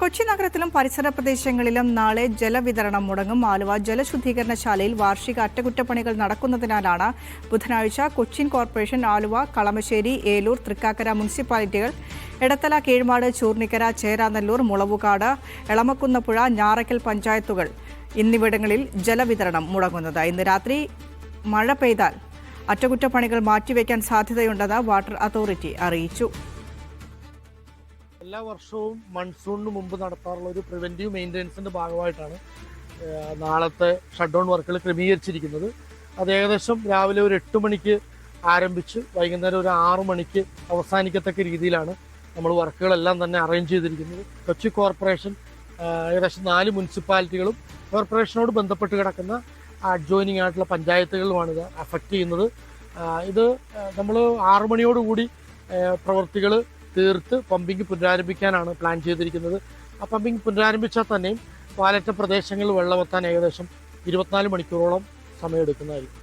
കൊച്ചി നഗരത്തിലും പരിസര പ്രദേശങ്ങളിലും നാളെ ജലവിതരണം മുടങ്ങും. ആലുവ ജലശുദ്ധീകരണശാലയിൽ വാർഷിക അറ്റകുറ്റപ്പണികൾ നടക്കുന്നതിനാലാണ് ബുധനാഴ്ച കൊച്ചിൻ കോർപ്പറേഷൻ, ആലുവ, കളമശ്ശേരി, ഏലൂർ, തൃക്കാക്കര മുനിസിപ്പാലിറ്റികൾ, എടത്തല, കീഴ്മാട്, ചൂർണിക്കര, ചേരാനെല്ലൂർ, മുളവുകാട്, എളമക്കുന്നപ്പുഴ, ഞാറയ്ക്കൽ പഞ്ചായത്തുകൾ എന്നിവിടങ്ങളിൽ ജലവിതരണം മുടങ്ങുന്നത്. ഇന്ന് രാത്രി മഴ പെയ്താൽ അറ്റകുറ്റപ്പണികൾ മാറ്റിവെക്കാൻ സാധ്യതയുണ്ടെന്ന് വാട്ടർ അതോറിറ്റി അറിയിച്ചു. എല്ലാ വർഷവും മൺസൂണിന് മുമ്പ് നടത്താറുള്ള ഒരു പ്രിവെന്റീവ് മെയിൻ്റെനൻസിൻ്റെ ഭാഗമായിട്ടാണ് നാളത്തെ ഷട്ട് ഡൗൺ വർക്കുകൾ ക്രമീകരിച്ചിരിക്കുന്നത്. അത് ഏകദേശം രാവിലെ ഒരു 8 മണിക്ക് ആരംഭിച്ച് വൈകുന്നേരം ഒരു 6 മണിക്ക് അവസാനിക്കത്തക്ക രീതിയിലാണ് നമ്മൾ വർക്കുകളെല്ലാം തന്നെ അറേഞ്ച് ചെയ്തിരിക്കുന്നത്. കൊച്ചി കോർപ്പറേഷൻ ഏകദേശം 4 മുനിസിപ്പാലിറ്റികളും കോർപ്പറേഷനോട് ബന്ധപ്പെട്ട് കിടക്കുന്ന അഡ്ജോയിനിങ് ആയിട്ടുള്ള പഞ്ചായത്തുകളുമാണ് ഇത് അഫക്റ്റ് ചെയ്യുന്നത്. ഇത് നമ്മൾ 6 മണിയോടുകൂടി പ്രവൃത്തികൾ തീർത്ത് പമ്പിങ് പുനരാരംഭിക്കാനാണ് പ്ലാൻ ചെയ്തിരിക്കുന്നത്. ആ പമ്പിങ് പുനരാരംഭിച്ചാൽ തന്നെയും പാലറ്റ പ്രദേശങ്ങളിൽ വെള്ളമെത്താൻ ഏകദേശം 24 മണിക്കൂറോളം സമയമെടുക്കുന്നതായിരിക്കും.